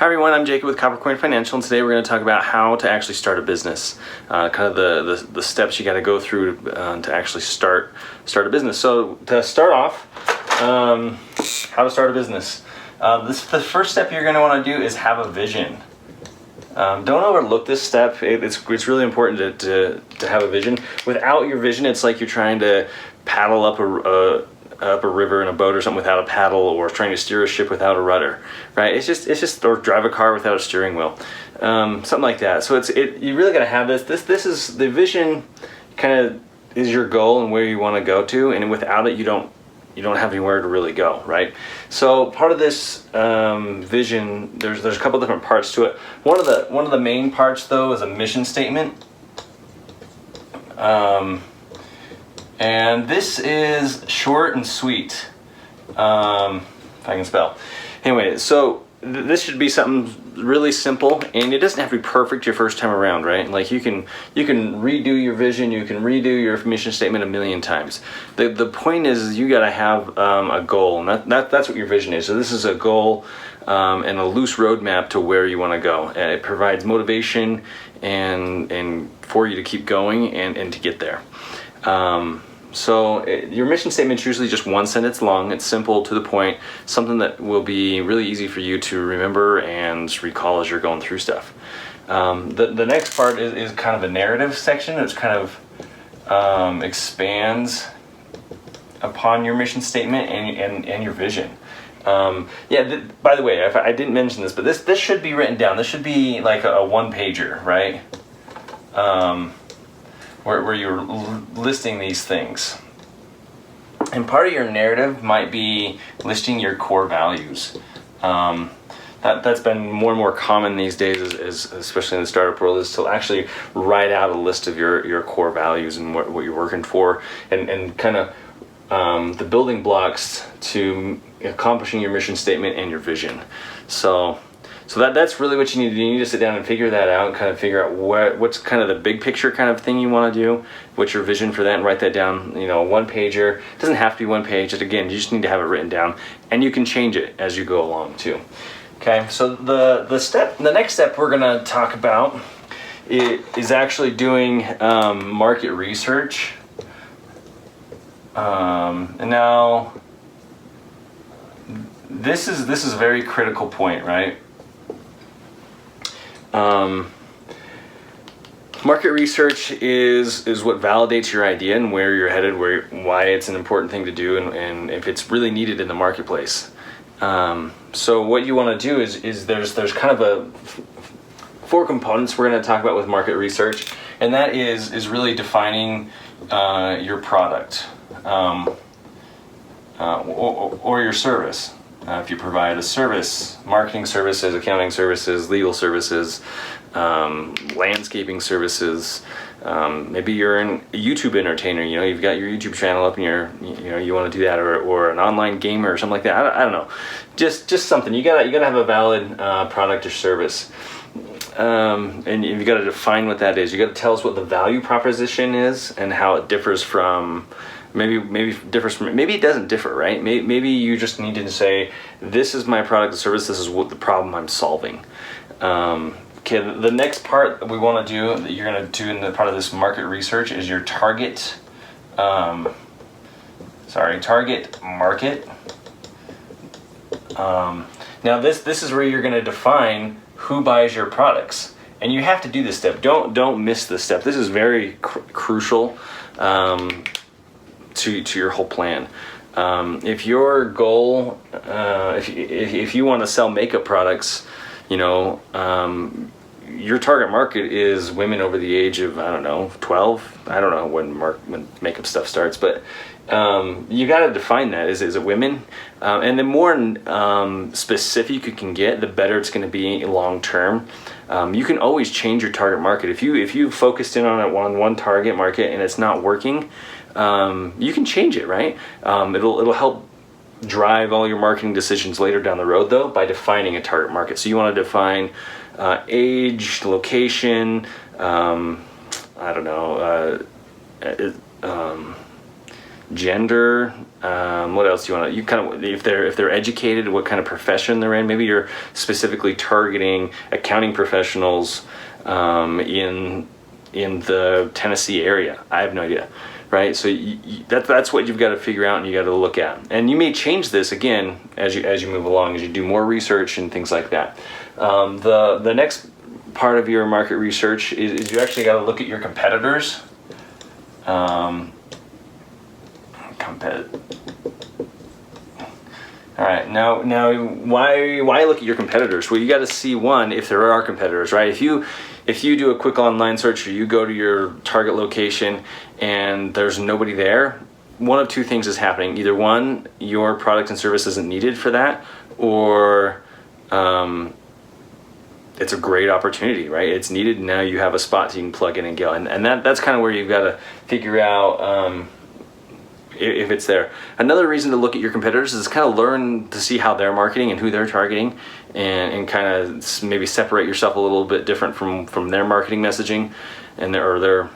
Hi everyone, I'm Jacob with Coppercoin Financial, and today we're going to talk about how to actually start a business, kind of the steps you got to go through to actually start a business. So to start off, how to start a business. The first step you're going to want to do is have a vision. Don't overlook this step. It's really important to have a vision. Without your vision, it's like you're trying to paddle up a river in a boat or something without a paddle, or trying to steer a ship without a rudder, right? It's just or drive a car without a steering wheel, something like that. So you really got to have this. This is the vision, kind of is your goal and where you want to go to, and without it, you don't have anywhere to really go, right? So part of this vision, there's a couple different parts to it. One of the main parts though is a mission statement. And this is short and sweet, if I can spell. Anyway, so this should be something really simple, and it doesn't have to be perfect your first time around, right? Like you can redo your vision, you can redo your mission statement a million times. The point is you got to have a goal, and that's what your vision is. So this is a goal and a loose roadmap to where you want to go. And it provides motivation and for you to keep going and to get there. So your mission statement is usually just one sentence long. It's simple, to the point, something that will be really easy for you to remember and recall as you're going through stuff. The next part is kind of a narrative section. It's kind of expands upon your mission statement and your vision. By the way, I didn't mention this, but this should be written down. This should be like a one-pager, right? Where you're listing these things. And part of your narrative might be listing your core values. That's been more and more common these days, especially in the startup world, is to actually write out a list of your core values and what you're working for, and kind of the building blocks to accomplishing your mission statement and your vision. So that's really what you need to do. You need to sit down and figure that out, and kind of figure out what's kind of the big picture kind of thing you want to do, what's your vision for that, and write that down. One pager. It doesn't have to be one page. Again, you just need to have it written down, and you can change it as you go along too. Okay, so the next step we're going to talk about is actually doing market research. And now this is a very critical point, right? Market research is what validates your idea and where you're headed, why it's an important thing to do, and if it's really needed in the marketplace. So what you want to do is there's kind of four components we're going to talk about with market research, and that is really defining your product or your service. If you provide a service, marketing services, accounting services, legal services, landscaping services, maybe you're a YouTube entertainer, you've got your YouTube channel up and you want to do that, or an online gamer or something like that. I don't know, just something. You gotta have a valid product or service, and you've got to define what that is. You got to tell us what the value proposition is and how it differs from. Maybe it doesn't differ, right? Maybe you just need to say, this is my product or service, this is what the problem I'm solving. Okay, the next part that we want to do, that you're going to do in the part of this market research, is your target market. Now this is where you're going to define who buys your products, and you have to do this step. Don't miss this step. This is very crucial to your whole plan. If your goal, if you want to sell makeup products, your target market is women over the age of 12. I don't know when makeup stuff starts, but you got to define that. Is it women? And the more specific you can get, the better it's going to be long term. You can always change your target market. If you focused in on one target market and it's not working, you can change it, right? It'll help drive all your marketing decisions later down the road, though, by defining a target market. So you want to define age, location, gender. What else do you want to? You kind of, if they're educated, what kind of profession they're in. Maybe you're specifically targeting accounting professionals in the Tennessee area. I have no idea. Right, so that's what you've got to figure out, and you got to look at. And you may change this again as you move along, as you do more research and things like that. The next part of your market research is you actually got to look at your competitors. All right, now why look at your competitors? Well, you got to see, one, if there are competitors, right? If you do a quick online search, or you go to your target location and there's nobody there, one of two things is happening. Either one, your product and service isn't needed for that, or it's a great opportunity, right? It's needed, and now you have a spot so you can plug in and go. And that's kind of where you've got to figure out if it's there. Another reason to look at your competitors is kind of learn to see how they're marketing and who they're targeting, and kind of maybe separate yourself a little bit different from their marketing messaging and their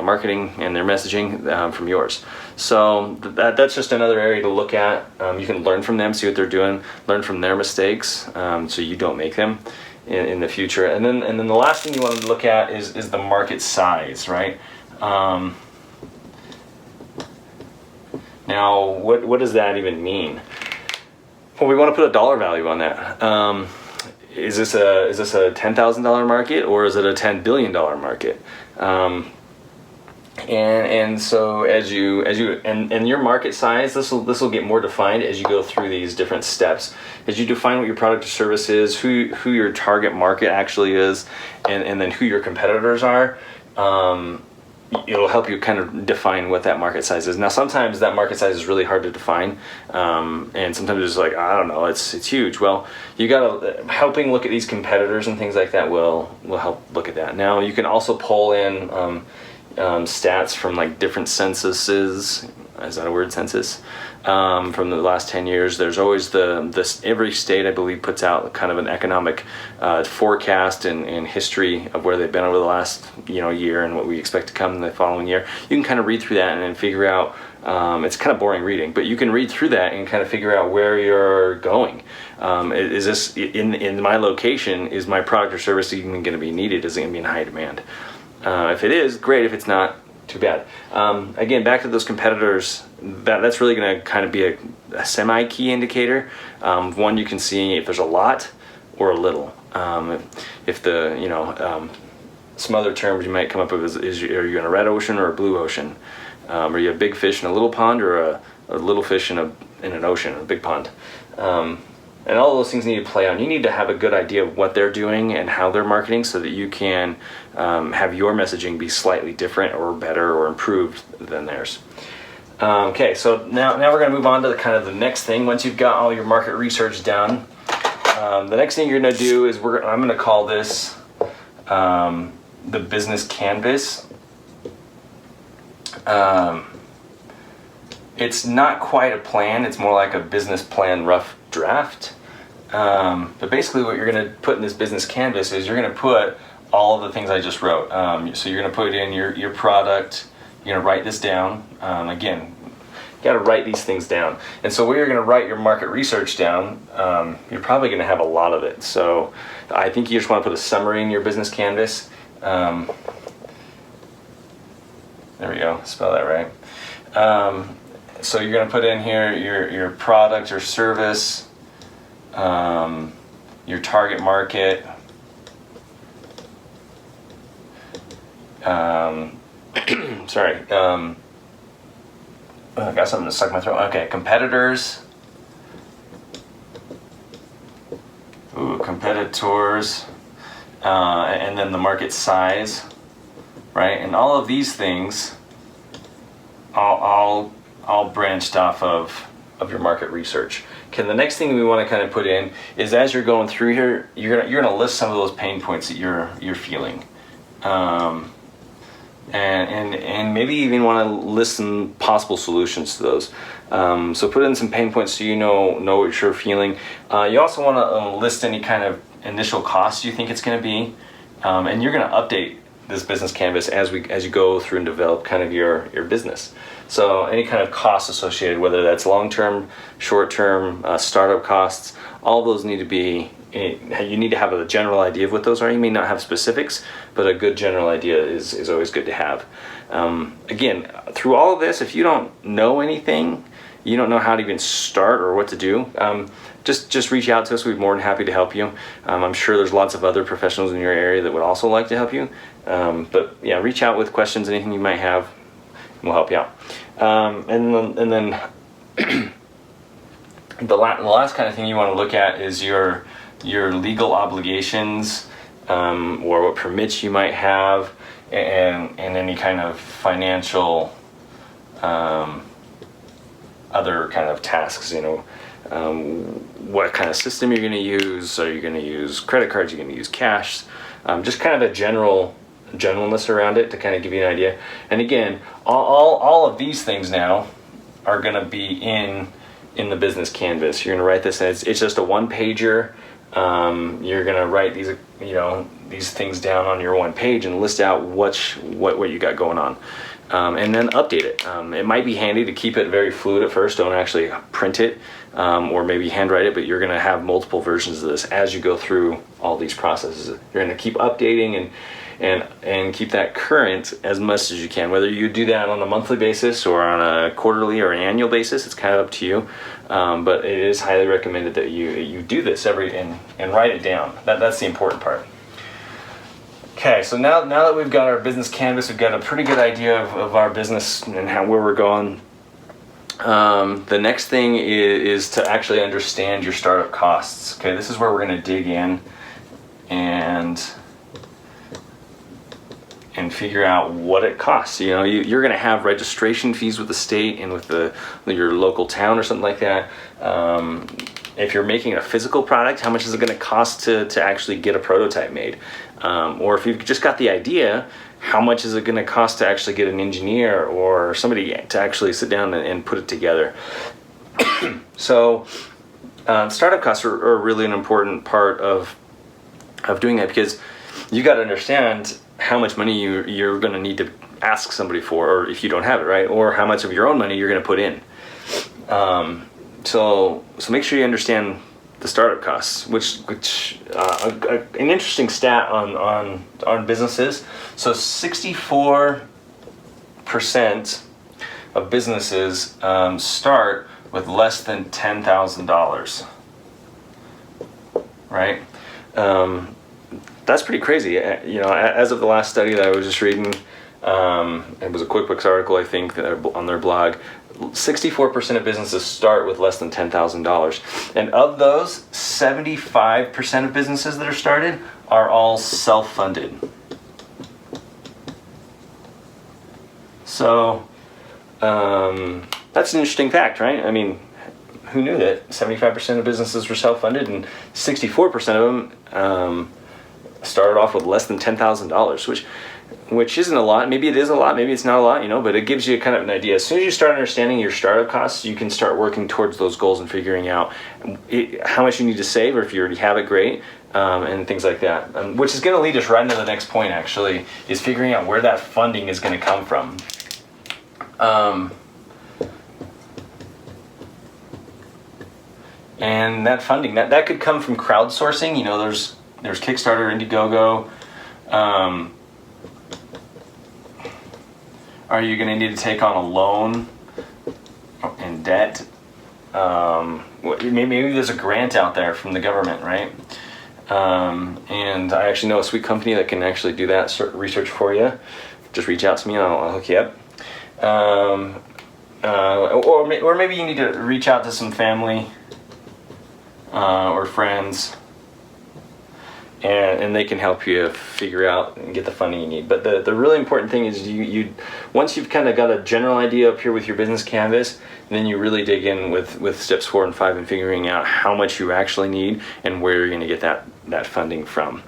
marketing and their messaging from yours. So that's just another area to look at. You can learn from them, see what they're doing, learn from their mistakes, so you don't make them in the future. And then the last thing you want to look at is the market size, right? Now, what does that even mean? Well, we want to put a dollar value on that. Is this a $10,000 market, or is it a $10 billion market? And so as you your market size, this will get more defined as you go through these different steps. As you define what your product or service is, who your target market actually is, and then who your competitors are. It'll help you kind of define what that market size is. Now, sometimes that market size is really hard to define, and sometimes it's like, I don't know, it's huge. Well, you got to helping look at these competitors and things like that will help look at that. Now, you can also pull in stats from like different censuses. Is that a word, census? From the last 10 years. There's always every state, I believe, puts out kind of an economic forecast and history of where they've been over the last year and what we expect to come in the following year. You can kind of read through that and then figure out, it's kind of boring reading, but you can read through that and kind of figure out where you're going. Is this, in my location, is my product or service even going to be needed? Is it going to be in high demand? If it is, great. If it's not, too bad. Again, back to those competitors, that's really going to kind of be a semi-key indicator. One, you can see if there's a lot or a little. If some other terms you might come up with is are you in a red ocean or a blue ocean? Are you a big fish in a little pond, or a little fish in an ocean, a big pond? And all those things need to play on. You need to have a good idea of what they're doing and how they're marketing, so that you can have your messaging be slightly different or better or improved than theirs. Okay, so now we're going to move on to the next thing. Once you've got all your market research done, the next thing you're going to do is I'm going to call this the business canvas. It's not quite a plan. It's more like a business plan rough draft. But basically what you're going to put in this business canvas is you're going to put all of the things I just wrote. So you're going to put in your product. You're going to write this down. Again, you got to write these things down. And so where you're going to write your market research down, you're probably going to have a lot of it. So I think you just want to put a summary in your business canvas. There we go. Spell that right. So you're going to put in here your product or service, your target market, sorry, I got something to stuck in my throat. Okay, competitors. Competitors, and then the market size, right? And all of these things, all branched off of your market research. Okay, the next thing we want to kind of put in is, as you're going through here, you're gonna list some of those pain points that you're feeling, and maybe even want to list some possible solutions to those. So put in some pain points so you know what you're feeling. You also want to list any kind of initial costs you think it's going to be, and you're going to update this business canvas as you go through and develop kind of your business. So any kind of costs associated, whether that's long-term, short-term, startup costs, all those need to be, you need to have a general idea of what those are. You may not have specifics, but a good general idea is always good to have. Again, through all of this, if you don't know anything, you don't know how to even start or what to do, just reach out to us. We'd be more than happy to help you. I'm sure there's lots of other professionals in your area that would also like to help you. But yeah, reach out with questions, anything you might have, and we'll help you out. And then the last kind of thing you want to look at is your legal obligations, or what permits you might have, and any kind of financial other kind of tasks, what kind of system you're going to use. Are you going to use credit cards? Are you going to use cash? Just kind of a generalness around it to kind of give you an idea. And again, all of these things now are going to be in the business canvas. You're going to write this, and it's just a one-pager. You're going to write these things down on your one page and list out what you got going on. And then update it. It might be handy to keep it very fluid at first. Don't actually print it, or maybe handwrite it, but you're going to have multiple versions of this as you go through all these processes. You're going to keep updating and keep that current as much as you can. Whether you do that on a monthly basis or on a quarterly or an annual basis, it's kind of up to you. But it is highly recommended that you do this and write it down. That's the important part. Okay, so now that we've got our business canvas, we've got a pretty good idea of our business and where we're going. The next thing is to actually understand your startup costs. Okay, this is where we're going to dig in and figure out what it costs. You're going to have registration fees with the state and with your local town or something like that. If you're making a physical product, how much is it going to cost to actually get a prototype made? Or if you've just got the idea, how much is it going to cost to actually get an engineer or somebody to actually sit down and put it together? So startup costs are really an important part of doing that, because you got to understand how much money you're going to need to ask somebody for, or if you don't have it, right? Or how much of your own money you're going to put in. So make sure you understand the startup costs, which an interesting stat on businesses. So 64% of businesses start with less than $10,000, right? That's pretty crazy. As of the last study that I was just reading, it was a QuickBooks article, I think, on their blog. 64% of businesses start with less than $10,000. And of those, 75% of businesses that are started are all self-funded. So that's an interesting fact, right? I mean, who knew that 75% of businesses were self-funded and 64% of them started off with less than $10,000, which isn't a lot. Maybe it is a lot, maybe it's not a lot, but it gives you kind of an idea. As soon as you start understanding your startup costs, you can start working towards those goals and figuring out how much you need to save, or if you already have it, great, and things like that. Which is going to lead us right into the next point, actually, is figuring out where that funding is going to come from. And that funding, that could come from crowdsourcing. There's Kickstarter, Indiegogo. Are you going to need to take on a loan and debt? Maybe there's a grant out there from the government, right? And I actually know a sweet company that can actually do that research for you. Just reach out to me and I'll hook you up. Or maybe you need to reach out to some family or friends, and they can help you figure out and get the funding you need. But the really important thing is you once you've kind of got a general idea up here with your business canvas, then you really dig in with steps 4 and 5 and figuring out how much you actually need and where you're going to get that funding from.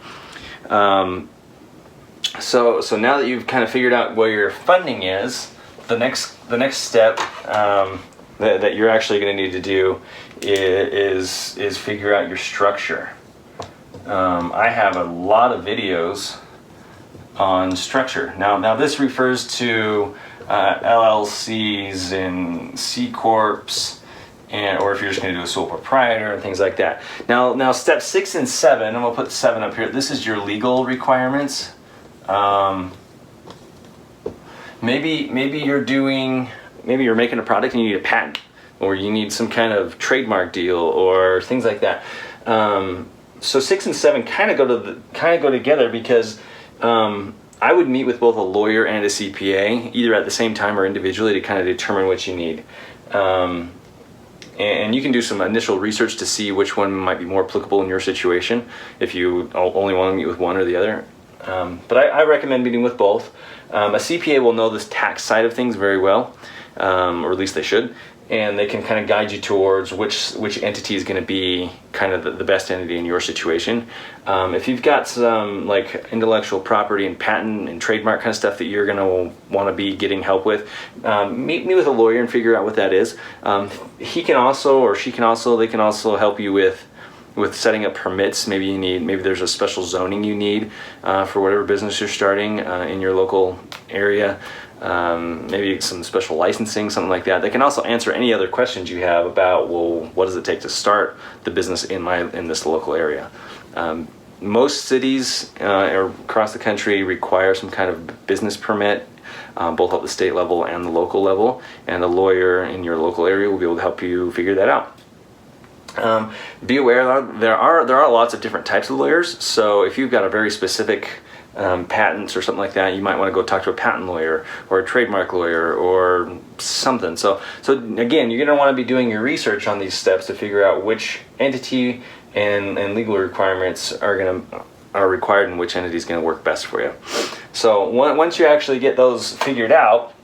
So now that you've kind of figured out where your funding is, the next step that you're actually going to need to do is figure out your structure. I have a lot of videos on structure. Now this refers to LLCs and C corps, or if you're just going to do a sole proprietor and things like that. Now step 6 and 7, and we'll put 7 up here. This is your legal requirements. Maybe you're making a product and you need a patent, or you need some kind of trademark deal, or things like that. So 6 and 7 kind of go together, because I would meet with both a lawyer and a CPA, either at the same time or individually, to kind of determine what you need. And you can do some initial research to see which one might be more applicable in your situation, if you only want to meet with one or the other. But I recommend meeting with both. A CPA will know this tax side of things very well, or at least they should, and they can kind of guide you towards which entity is going to be kind of the best entity in your situation. If you've got some like intellectual property and patent and trademark kind of stuff that you're going to want to be getting help with, meet with a lawyer and figure out what that is. He can also, or she can also, they can also help you with setting up permits. Maybe there's a special zoning you need for whatever business you're starting in your local area. Maybe some special licensing, something like that. They can also answer any other questions you have about, well, what does it take to start the business in this local area. Most cities across the country require some kind of business permit, both at the state level and the local level, and a lawyer in your local area will be able to help you figure that out. Be aware there are lots of different types of lawyers. So if you've got a very specific patents or something like that, you might want to go talk to a patent lawyer or a trademark lawyer or something. So again, you're going to want to be doing your research on these steps to figure out which entity and legal requirements are required and which entity is going to work best for you. So once you actually get those figured out,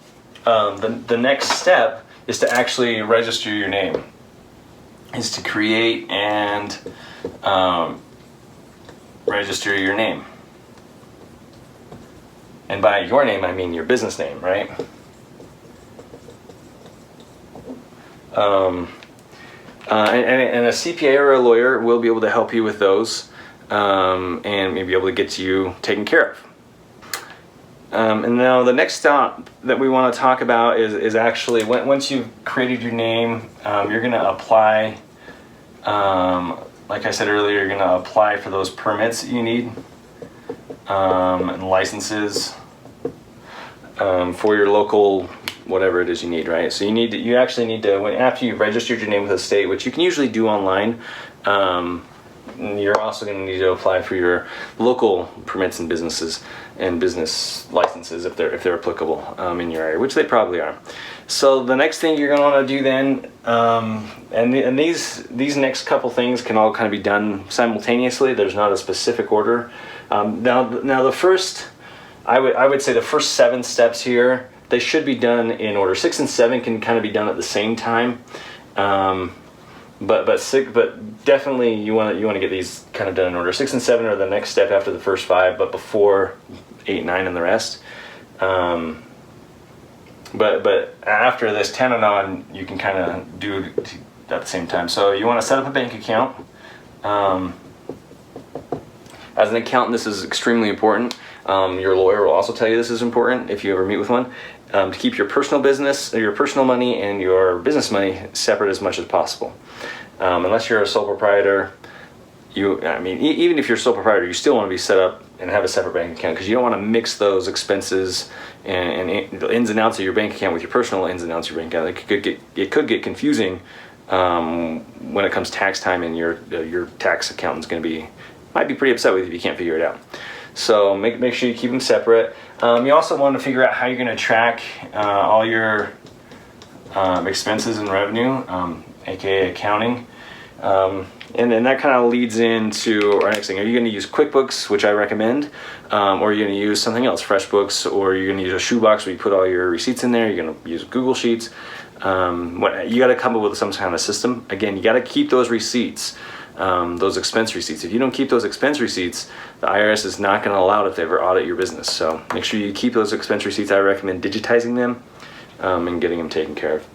the next step is to actually register your name. Is to create and register your name. And by your name, I mean your business name, right? And a CPA or a lawyer will be able to help you with those, and maybe able to get you taken care of. And now the next step that we want to talk about is actually once you've created your name, you're going to apply. Like I said earlier, you're going to apply for those permits that you need, and licenses for your local whatever it is you need, right? So you actually need to, after you've registered your name with the state, which you can usually do online, you're also going to need to apply for your local permits and businesses and business licenses if they're applicable in your area, which they probably are. So the next thing you're going to want to do then, and these next couple things can all kind of be done simultaneously. There's not a specific order. Now the first, I would say the first 7 steps here, they should be done in order. 6 and 7 can kind of be done at the same time. But definitely you want to get these kind of done in order. 6 and 7 are the next step after the first 5, but before 8, 9, and the rest. But after this 10 and on, you can kind of do it at the same time. So you want to set up a bank account. As an accountant, this is extremely important. Your lawyer will also tell you this is important if you ever meet with one. To keep your personal business, or your personal money and your business money separate as much as possible. Unless you're a sole proprietor, even if you're a sole proprietor, you still want to be set up and have a separate bank account, because you don't want to mix those expenses and the ins and outs of your bank account with your personal ins and outs of your bank account. It could get confusing when it comes tax time, and your tax accountant's might be pretty upset with you if you can't figure it out. So make sure you keep them separate. You also want to figure out how you're going to track all your expenses and revenue, aka accounting. And then that kind of leads into our next thing. Are you going to use QuickBooks, which I recommend, or are you going to use something else, FreshBooks, or you're going to use a shoebox where you put all your receipts in there? You're going to use Google Sheets. You got to come up with some kind of system. Again, you got to keep those receipts. Those expense receipts. If you don't keep those expense receipts, the IRS is not going to allow it if they ever audit your business. So make sure you keep those expense receipts. I recommend digitizing them and getting them taken care of.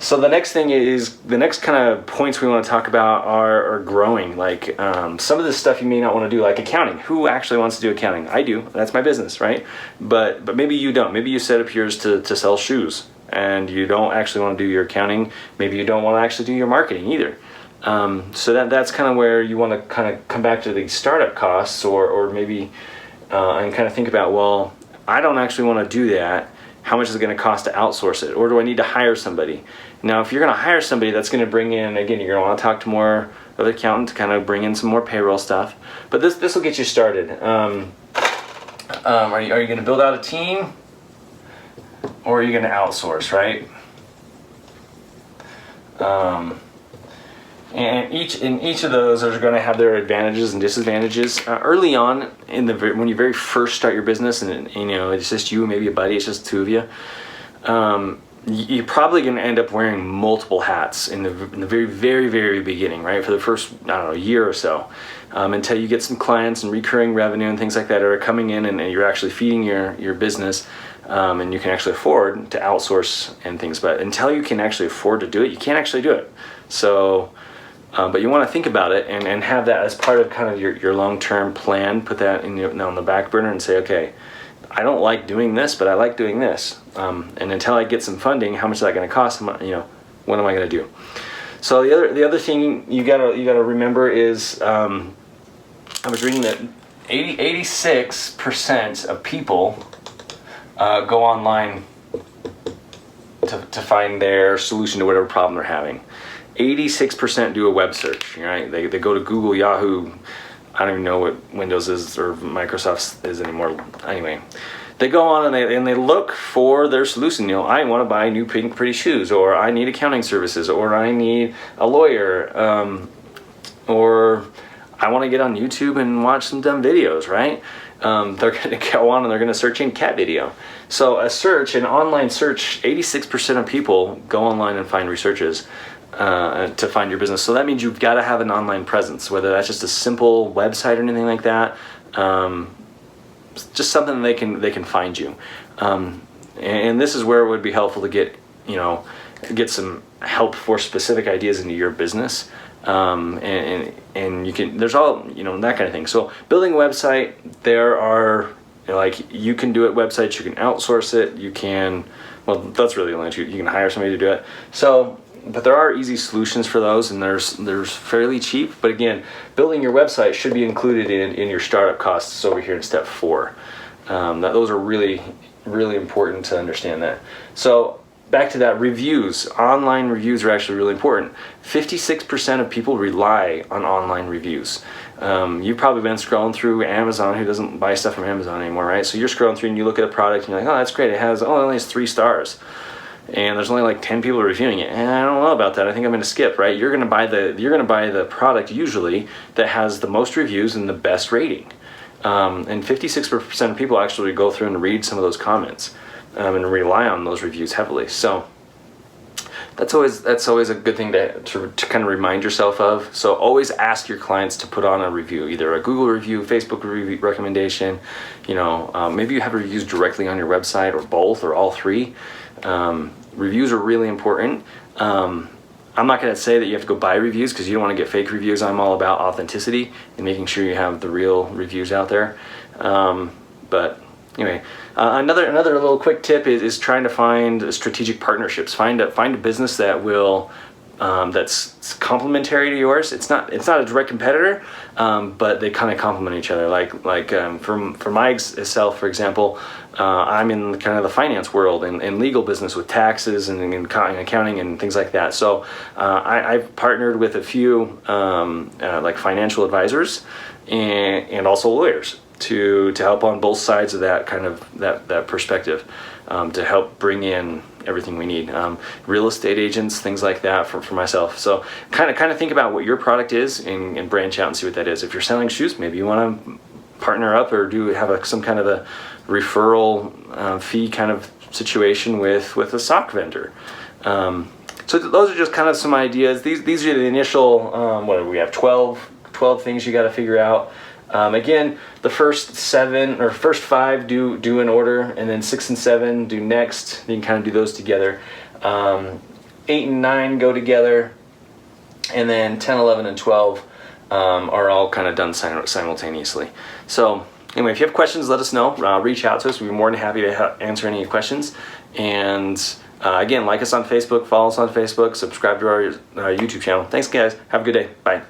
So the next thing is, the next kind of points we want to talk about are growing. Like some of this stuff you may not want to do, like accounting. Who actually wants to do accounting? I do. That's my business, right? But maybe you don't. Maybe you set up yours to sell shoes, and you don't actually want to do your accounting. Maybe you don't want to actually do your marketing either. So that's kind of where you want to kind of come back to the startup costs, or maybe and kind of think about, well, I don't actually want to do that. How much is it going to cost to outsource it? Or do I need to hire somebody? Now, if you're going to hire somebody, that's going to bring in, again, you're going to want to talk to more of the accountant to kind of bring in some more payroll stuff. But this will get you started. Are you going to build out a team, or are you going to outsource, right? And each of those are going to have their advantages and disadvantages. Early on, when you very first start your business, and it's just you, maybe a buddy, it's just two of you, you're probably going to end up wearing multiple hats in the very, very, very beginning, right? For the first, I don't know, year or so, until you get some clients and recurring revenue and things like that are coming in, and you're actually feeding your business, and you can actually afford to outsource and things. But until you can actually afford to do it, you can't actually do it. So. But you want to think about it and have that as part of kind of your long-term plan. Put that on the back burner and say, okay, I don't like doing this, but I like doing this. And until I get some funding, how much is that going to cost? What am I going to do? So the other thing you gotta remember is, I was reading that 86% of people go online to find their solution to whatever problem they're having. 86% do a web search, right? They go to Google, Yahoo, I don't even know what Windows is or Microsoft is anymore. Anyway, they go on and they look for their solution. I want to buy new pink pretty shoes, or I need accounting services, or I need a lawyer, or I want to get on YouTube and watch some dumb videos, right? They're going to go on and they're going to search in cat video. So an online search, 86% of people go online and find researches to find your business. So that means you've got to have an online presence, whether that's just a simple website or anything like that. Just something they can find you. And this is where it would be helpful to get some help for specific ideas into your business. And you can, there's all, that kind of thing. So building a website, there are, you can do it websites, you can outsource it, you can, well, that's really the only two, you can hire somebody to do it. So, but there are easy solutions for those, and there's fairly cheap. But again, building your website should be included in your startup costs over here in step 4. Those are really, really important to understand that. So back to that, reviews. Online reviews are actually really important. 56% of people rely on online reviews. You've probably been scrolling through Amazon. Who doesn't buy stuff from Amazon anymore, right? So you're scrolling through and you look at a product and you're like, oh, that's great. It only has 3 stars. And there's only like 10 people reviewing it, and I don't know about that. I think I'm going to skip, right? You're going to buy the product usually that has the most reviews and the best rating. And 56% of people actually go through and read some of those comments and rely on those reviews heavily. So that's always a good thing to kind of remind yourself of. So always ask your clients to put on a review, either a Google review, Facebook review, recommendation. Maybe you have reviews directly on your website, or both, or all 3. Reviews are really important. I'm not going to say that you have to go buy reviews, because you don't want to get fake reviews. I'm all about authenticity and making sure you have the real reviews out there. But anyway, another little quick tip is trying to find strategic partnerships. Find a business that will that's complementary to yours. It's not a direct competitor, but they kind of complement each other. For myself, for example, I'm in kind of the finance world and legal business with taxes and accounting and things like that. So I've partnered with a few financial advisors and also lawyers to help on both sides of that kind of that perspective, to help bring in everything we need. Real estate agents, things like that for myself. So kind of think about what your product is and branch out and see what that is. If you're selling shoes, maybe you want to partner up or have some kind of a referral fee kind of situation with a sock vendor. So those are just kind of some ideas. These are the initial, what do we have, 12 things you got to figure out. Again, the first 7 or first 5 do in order, and then 6 and 7 do next. You can kind of do those together. 8 and 9 go together, and then 10, 11, and 12 are all kind of done simultaneously. So anyway, if you have questions, let us know. Reach out to us. We'd be more than happy to answer any questions. And again, like us on Facebook, follow us on Facebook, subscribe to our YouTube channel. Thanks, guys. Have a good day. Bye.